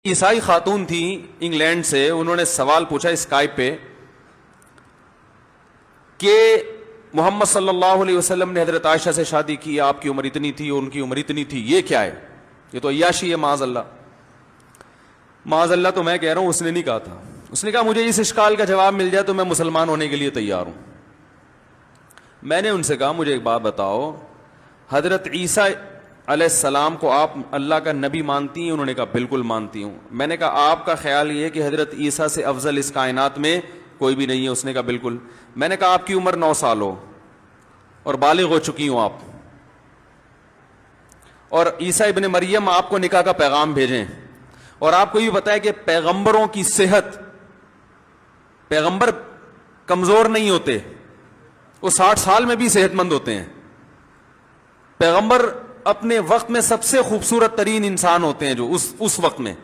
عیسائی خاتون تھی انگلینڈ سے، انہوں نے سوال پوچھا اسکائپ پہ کہ محمد صلی اللہ علیہ وسلم نے حضرت عائشہ سے شادی کی، آپ کی عمر اتنی تھی اور ان کی عمر اتنی تھی، یہ کیا ہے؟ یہ تو عیاشی ہے، معاذ اللہ معاذ اللہ۔ تو میں کہہ رہا ہوں اس نے نہیں کہا تھا، اس نے کہا مجھے اس اشکال کا جواب مل جائے تو میں مسلمان ہونے کے لیے تیار ہوں۔ میں نے ان سے کہا مجھے ایک بات بتاؤ، حضرت عیسیٰ علیہ السلام کو آپ اللہ کا نبی مانتی ہیں؟ انہوں نے کہا بالکل مانتی ہوں۔ میں نے کہا آپ کا خیال یہ ہے کہ حضرت عیسیٰ سے افضل اس کائنات میں کوئی بھی نہیں ہے؟ اس نے کہا بالکل۔ میں نے کہا آپ کی عمر 9 سال ہو اور بالغ ہو چکی ہوں آپ، اور عیسیٰ ابن مریم آپ کو نکاح کا پیغام بھیجیں، اور آپ کو یہ بتایا کہ پیغمبروں کی صحت، پیغمبر کمزور نہیں ہوتے، وہ 60 سال میں بھی صحت مند ہوتے ہیں، پیغمبر اپنے وقت میں سب سے خوبصورت ترین انسان ہوتے ہیں جو اس وقت میں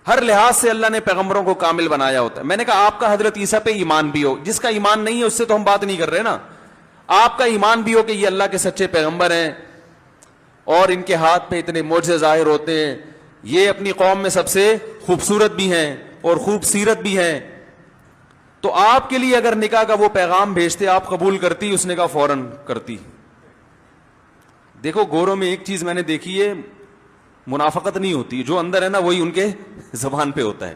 ہر لحاظ سے اللہ نے پیغمبروں کو کامل بنایا ہوتا ہے۔ میں نے کہا آپ کا حضرت عیسیٰ پہ ایمان بھی ہو، جس کا ایمان نہیں ہے اس سے تو ہم بات نہیں کر رہے نا، آپ کا ایمان بھی ہو کہ یہ اللہ کے سچے پیغمبر ہیں اور ان کے ہاتھ پہ اتنے معجزے ظاہر ہوتے ہیں، یہ اپنی قوم میں سب سے خوبصورت بھی ہیں اور خوب سیرت بھی ہیں، تو آپ کے لیے اگر نکاح کا وہ پیغام بھیجتے آپ قبول کرتی؟ اس نے کہا فوراً کرتی۔ دیکھو گوروں میں ایک چیز میں نے دیکھی ہے، منافقت نہیں ہوتی، جو اندر ہے نا وہی ان کے زبان پہ ہوتا ہے۔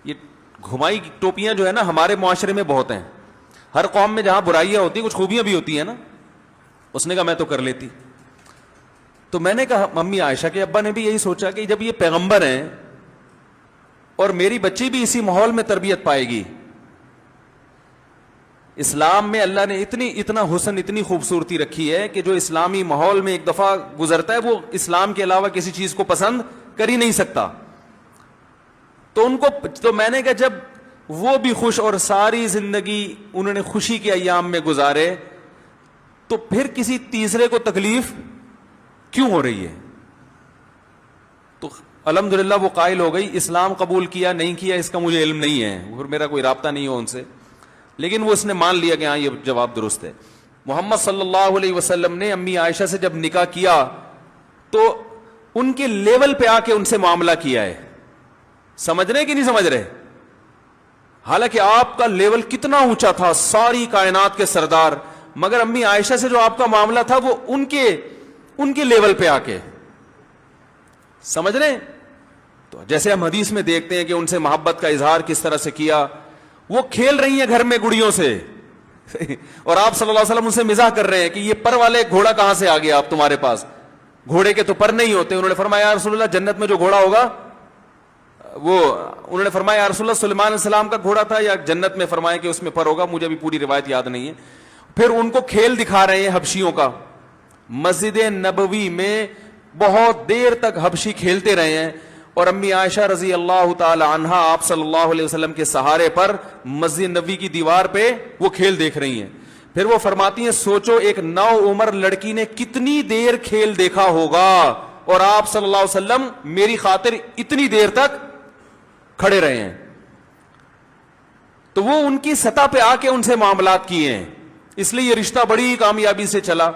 یہ گھمائی ٹوپیاں جو ہے نا ہمارے معاشرے میں بہت ہیں، ہر قوم میں جہاں برائیاں ہوتی ہیں کچھ خوبیاں بھی ہوتی ہیں نا۔ اس نے کہا میں تو کر لیتی۔ تو میں نے کہا ممی عائشہ کے ابا نے بھی یہی سوچا کہ جب یہ پیغمبر ہیں اور میری بچی بھی اسی ماحول میں تربیت پائے گی، اسلام میں اللہ نے اتنا حسن، اتنی خوبصورتی رکھی ہے کہ جو اسلامی ماحول میں ایک دفعہ گزرتا ہے وہ اسلام کے علاوہ کسی چیز کو پسند کر ہی نہیں سکتا۔ تو میں نے کہا جب وہ بھی خوش اور ساری زندگی انہوں نے خوشی کے ایام میں گزارے، تو پھر کسی تیسرے کو تکلیف کیوں ہو رہی ہے؟ تو الحمدللہ وہ قائل ہو گئی، اسلام قبول کیا نہیں کیا اس کا مجھے علم نہیں ہے، اور میرا کوئی رابطہ نہیں ہو ان سے، لیکن وہ اس نے مان لیا کہ ہاں یہ جواب درست ہے۔ محمد صلی اللہ علیہ وسلم نے امی عائشہ سے جب نکاح کیا تو ان کے لیول پہ آ کے ان سے معاملہ کیا ہے، سمجھ رہے کہ نہیں سمجھ رہے؟ حالانکہ آپ کا لیول کتنا اونچا تھا، ساری کائنات کے سردار، مگر امی عائشہ سے جو آپ کا معاملہ تھا وہ ان کے لیول پہ آ کے، سمجھ رہے ہیں؟ تو جیسے ہم حدیث میں دیکھتے ہیں کہ ان سے محبت کا اظہار کس طرح سے کیا، وہ کھیل رہی ہیں گھر میں گڑیوں سے اور آپ صلی اللہ علیہ وسلم ان سے مزاح کر رہے ہیں کہ یہ پر والے گھوڑا کہاں سے آ گیا آپ تمہارے پاس، گھوڑے کے تو پر نہیں ہوتے۔ انہوں نے فرمایا یا رسول اللہ جنت میں جو گھوڑا ہوگا وہ، انہوں نے فرمایا یا رسول اللہ سلیمان علیہ السلام کا گھوڑا تھا یا جنت میں، فرمایا کہ اس میں پر ہوگا، مجھے بھی پوری روایت یاد نہیں ہے۔ پھر ان کو کھیل دکھا رہے ہیں حبشیوں کا، مسجد نبوی میں بہت دیر تک حبشی کھیلتے رہے ہیں، اور امی عائشہ رضی اللہ تعالی عنہا آپ صلی اللہ علیہ وسلم کے سہارے پر مسجد نبوی کی دیوار پہ وہ کھیل دیکھ رہی ہیں۔ پھر وہ فرماتی ہیں سوچو ایک نوعمر لڑکی نے کتنی دیر کھیل دیکھا ہوگا، اور آپ صلی اللہ علیہ وسلم میری خاطر اتنی دیر تک کھڑے رہے ہیں۔ تو وہ ان کی سطح پہ آ کے ان سے معاملات کیے ہیں، اس لیے یہ رشتہ بڑی کامیابی سے چلا۔